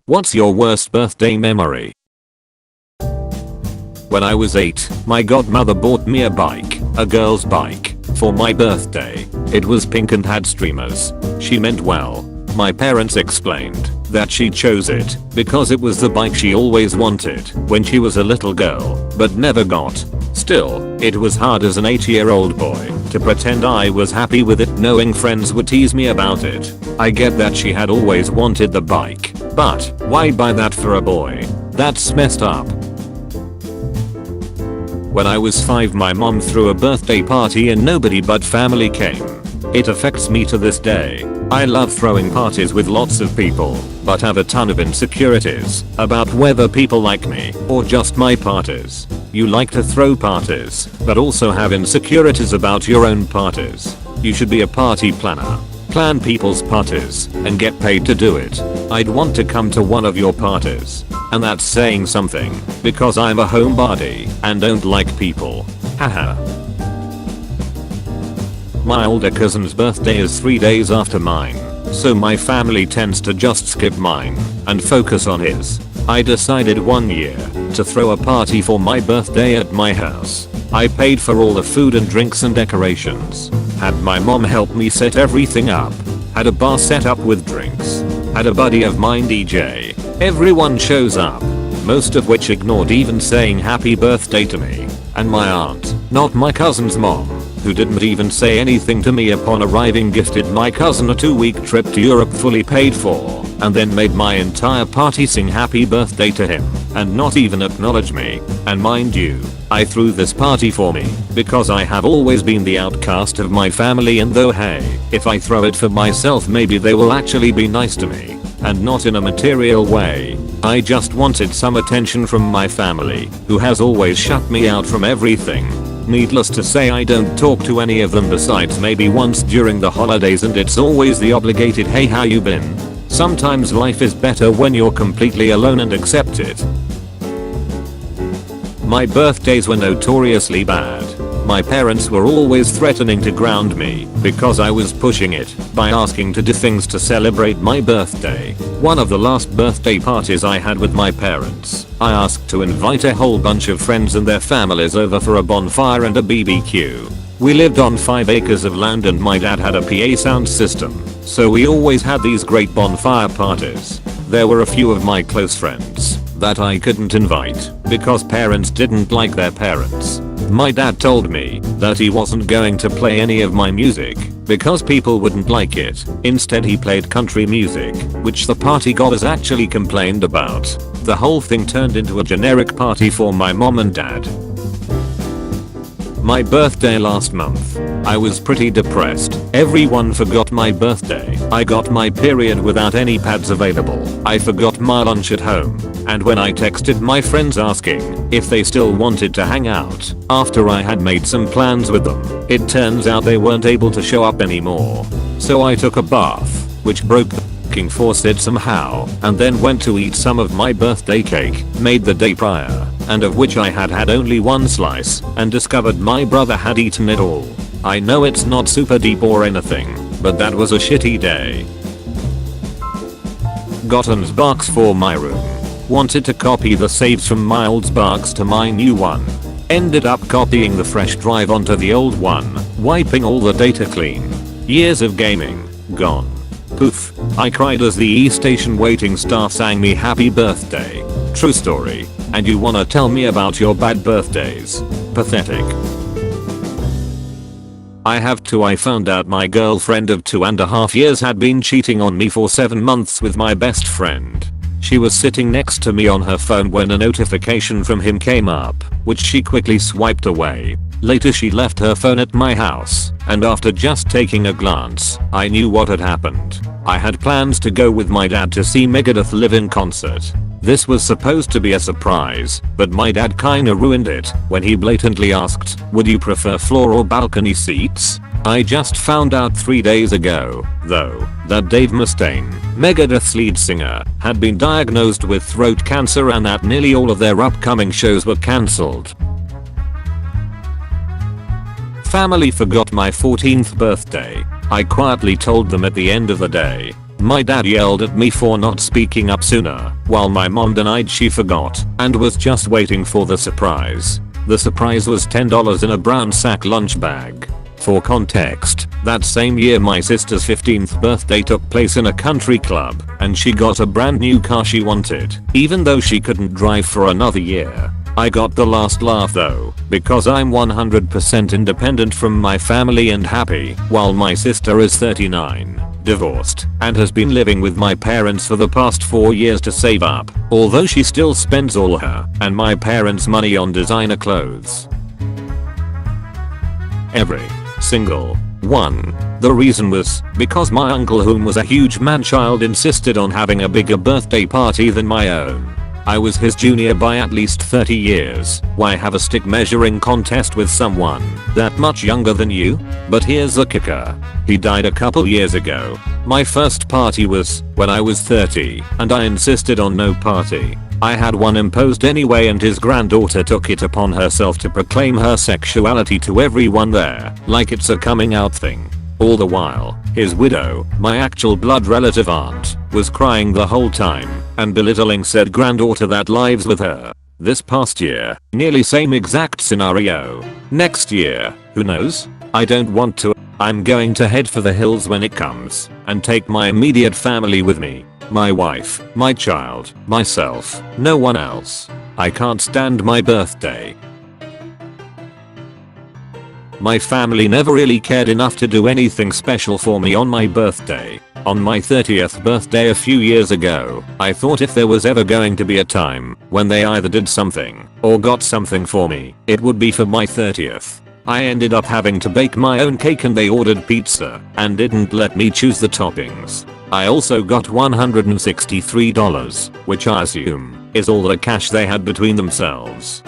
What's your worst birthday memory? When I was 8, my godmother bought me a bike, a girl's bike, for my birthday. It was pink and had streamers. She meant well. My parents explained that she chose it because it was the bike she always wanted when she was a little girl, but never got. Still, it was hard as an 8-year-old boy to pretend I was happy with it, knowing friends would tease me about it. I get that she had always wanted the bike, but why buy that for a boy? That's messed up. When I was 5, my mom threw a birthday party and nobody but family came. It affects me to this day. I love throwing parties with lots of people, but have a ton of insecurities about whether people like me or just my parties. You like to throw parties, but also have insecurities about your own parties. You should be a party planner. Plan people's parties and get paid to do it. I'd want to come to one of your parties. And that's saying something, because I'm a homebody and don't like people. Haha. My older cousin's birthday is 3 days after mine, so my family tends to just skip mine and focus on his. I decided one year to throw a party for my birthday at my house. I paid for all the food and drinks and decorations. Had my mom help me set everything up. Had a bar set up with drinks. Had a buddy of mine DJ. Everyone shows up, most of which ignored even saying happy birthday to me. And my aunt, not my cousin's mom, who didn't even say anything to me upon arriving, gifted my cousin a 2-week trip to Europe fully paid for, and then made my entire party sing happy birthday to him and not even acknowledge me. And mind you, I threw this party for me because I have always been the outcast of my family, and though hey, if I throw it for myself maybe they will actually be nice to me and not in a material way. I just wanted some attention from my family, who has always shut me out from everything. Needless to say, I don't talk to any of them besides maybe once during the holidays, and it's always the obligated "hey, how you been?" Sometimes life is better when you're completely alone and accept it. My birthdays were notoriously bad. My parents were always threatening to ground me because I was pushing it by asking to do things to celebrate my birthday. One of the last birthday parties I had with my parents, I asked to invite a whole bunch of friends and their families over for a bonfire and a BBQ. We lived on 5 acres of land and my dad had a PA sound system, so we always had these great bonfire parties. There were a few of my close friends that I couldn't invite because parents didn't like their parents. My dad told me that he wasn't going to play any of my music because people wouldn't like it. Instead he played country music, which the party goers actually complained about. The whole thing turned into a generic party for my mom and dad. My birthday last month. I was pretty depressed. Everyone forgot my birthday. I got my period without any pads available. I forgot my lunch at home. And when I texted my friends asking if they still wanted to hang out after I had made some plans with them, it turns out they weren't able to show up anymore. So I took a bath, which broke the f***ing faucet somehow, and then went to eat some of my birthday cake made the day prior, and of which I had had only one slice, and discovered my brother had eaten it all. I know it's not super deep or anything, but that was a shitty day. Got an box for my room. Wanted to copy the saves from my old box to my new one. Ended up copying the fresh drive onto the old one, wiping all the data clean. Years of gaming, gone. Poof. I cried as the E-station waiting staff sang me happy birthday. True story. And you wanna tell me about your bad birthdays? Pathetic. I have to. I found out my girlfriend of 2.5 years had been cheating on me for 7 months with my best friend. She was sitting next to me on her phone when a notification from him came up, which she quickly swiped away. Later she left her phone at my house, and after just taking a glance, I knew what had happened. I had plans to go with my dad to see Megadeth live in concert. This was supposed to be a surprise, but my dad kinda ruined it when he blatantly asked, "Would you prefer floor or balcony seats?" I just found out 3 days ago, though, that Dave Mustaine, Megadeth's lead singer, had been diagnosed with throat cancer and that nearly all of their upcoming shows were cancelled. Family forgot my 14th birthday. I quietly told them at the end of the day, My dad yelled at me for not speaking up sooner, while my mom denied she forgot and was just waiting for the surprise. The surprise was $10 in a brown sack lunch bag. For context, that same year my sister's 15th birthday took place in a country club, and she got a brand new car she wanted, even though she couldn't drive for another year. I got the last laugh though, because I'm 100% independent from my family and happy, while my sister is 39, divorced, and has been living with my parents for the past 4 years to save up, although she still spends all her and my parents' money on designer clothes. Every single one. The reason was because my uncle, whom was a huge man-child, insisted on having a bigger birthday party than my own. I was his junior by at least 30 years. Why have a stick measuring contest with someone that much younger than you? But here's the kicker. He died a couple years ago. My first party was when I was 30, and I insisted on no party. I had one imposed anyway, and his granddaughter took it upon herself to proclaim her sexuality to everyone there, like it's a coming out thing. All the while, his widow, my actual blood relative aunt, was crying the whole time and belittling said granddaughter that lives with her. This past year, nearly same exact scenario. Next year, who knows? I don't want to. I'm going to head for the hills when it comes and take my immediate family with me. My wife, my child, myself, no one else. I can't stand my birthday. My family never really cared enough to do anything special for me on my birthday. On my 30th birthday a few years ago, I thought if there was ever going to be a time when they either did something or got something for me, it would be for my 30th. I ended up having to bake my own cake, and they ordered pizza and didn't let me choose the toppings. I also got $163, which I assume is all the cash they had between themselves.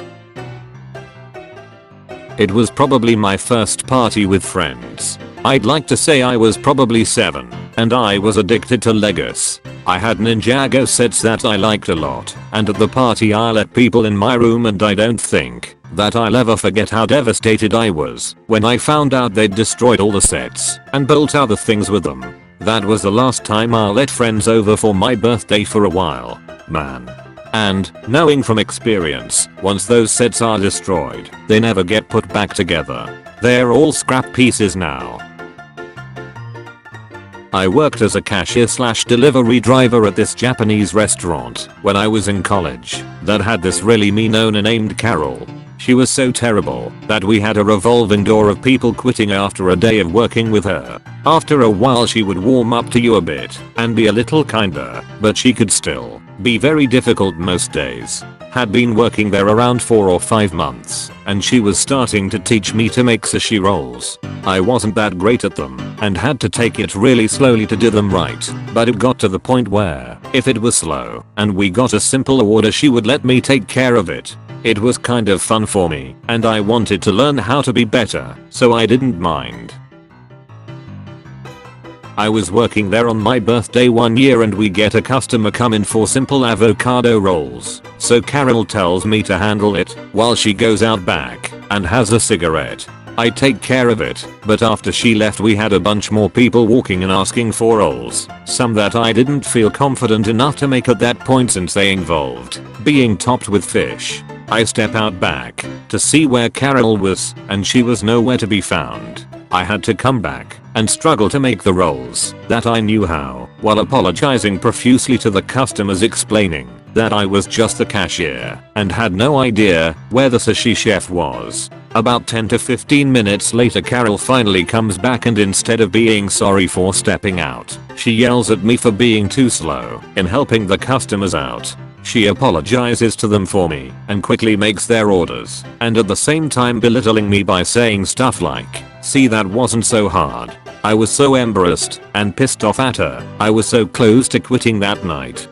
It was probably my first party with friends. I'd like to say I was probably 7, and I was addicted to Legos. I had Ninjago sets that I liked a lot, and at the party I let people in my room, and I don't think that I'll ever forget how devastated I was when I found out they'd destroyed all the sets and built other things with them. That was the last time I'll let friends over for my birthday for a while, man. And, knowing from experience, once those sets are destroyed, they never get put back together. They're all scrap pieces now. I worked as a cashier/delivery driver at this Japanese restaurant when I was in college that had this really mean owner named Carol. She was so terrible that we had a revolving door of people quitting after a day of working with her. After a while she would warm up to you a bit and be a little kinder, but she could still be very difficult most days. Had been working there around 4 or 5 months, and she was starting to teach me to make sushi rolls. I wasn't that great at them and had to take it really slowly to do them right, but it got to the point where if it was slow and we got a simple order, she would let me take care of it. It was kind of fun for me, and I wanted to learn how to be better, so I didn't mind. I was working there on my birthday one year, and we get a customer come in for simple avocado rolls, so Carol tells me to handle it while she goes out back and has a cigarette. I take care of it, but after she left we had a bunch more people walking and asking for rolls, some that I didn't feel confident enough to make at that point since they involved being topped with fish. I step out back to see where Carol was, and she was nowhere to be found. I had to come back and struggle to make the rolls that I knew how, while apologizing profusely to the customers, explaining that I was just the cashier and had no idea where the sushi chef was. About 10 to 15 minutes later Carol finally comes back, and instead of being sorry for stepping out, she yells at me for being too slow in helping the customers out. She apologizes to them for me and quickly makes their orders, and at the same time belittling me by saying stuff like, "See, that wasn't so hard." I was so embarrassed and pissed off at her. I was so close to quitting that night.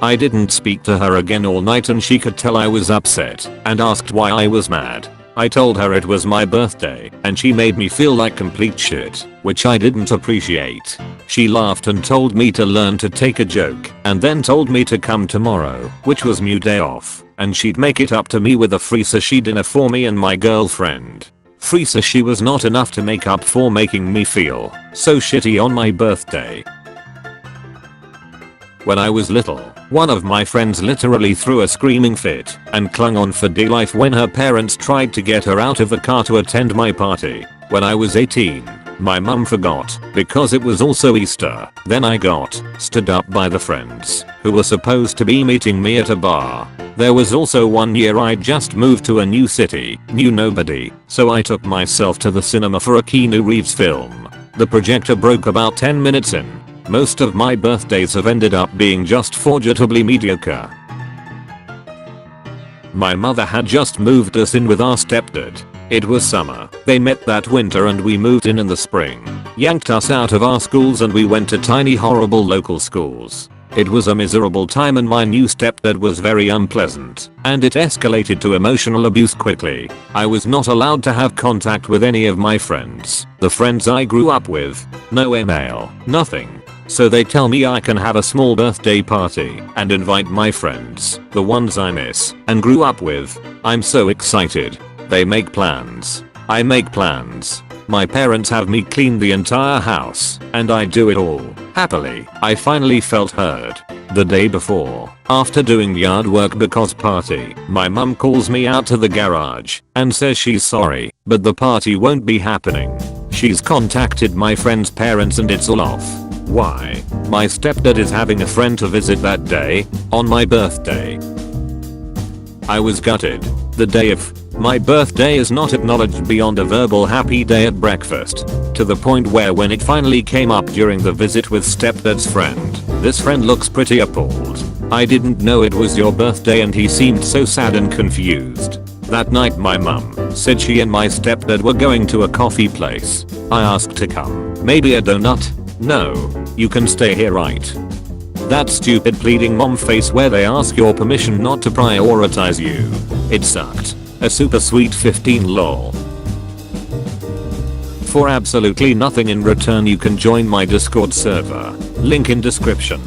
I didn't speak to her again all night, and she could tell I was upset and asked why I was mad. I told her it was my birthday, and she made me feel like complete shit, which I didn't appreciate. She laughed and told me to learn to take a joke, and then told me to come tomorrow, which was my day off, and she'd make it up to me with a free sushi dinner for me and my girlfriend. Free sushi was not enough to make up for making me feel so shitty on my birthday. When I was little, one of my friends literally threw a screaming fit and clung on for dear life when her parents tried to get her out of the car to attend my party. When I was 18, my mum forgot because it was also Easter. Then I got stood up by the friends who were supposed to be meeting me at a bar. There was also one year I just moved to a new city, knew nobody, so I took myself to the cinema for a Keanu Reeves film. The projector broke about 10 minutes in. Most of my birthdays have ended up being just forgetably mediocre. My mother had just moved us in with our stepdad. It was summer. They met that winter and we moved in the spring. Yanked us out of our schools and we went to tiny horrible local schools. It was a miserable time and my new stepdad was very unpleasant, and it escalated to emotional abuse quickly. I was not allowed to have contact with any of my friends. The friends I grew up with. No email. Nothing. So they tell me I can have a small birthday party and invite my friends, the ones I miss and grew up with. I'm so excited. They make plans. I make plans. My parents have me clean the entire house, and I do it all. Happily, I finally felt heard. The day before, after doing yard work because party, my mum calls me out to the garage and says she's sorry, but the party won't be happening. She's contacted my friend's parents and it's all off. Why? My stepdad is having a friend to visit that day, on my birthday. I was gutted. The day of my birthday is not acknowledged beyond a verbal happy day at breakfast, to the point where when it finally came up during the visit with stepdad's friend, this friend looks pretty appalled. I didn't know it was your birthday and he seemed so sad and confused. That night my mum said she and my stepdad were going to a coffee place. I asked to come. Maybe a donut? No. You can stay here, right? That stupid pleading mom face where they ask your permission not to prioritize you. It sucked. A super sweet 15 lol. For absolutely nothing in return you can join my Discord server. Link in description.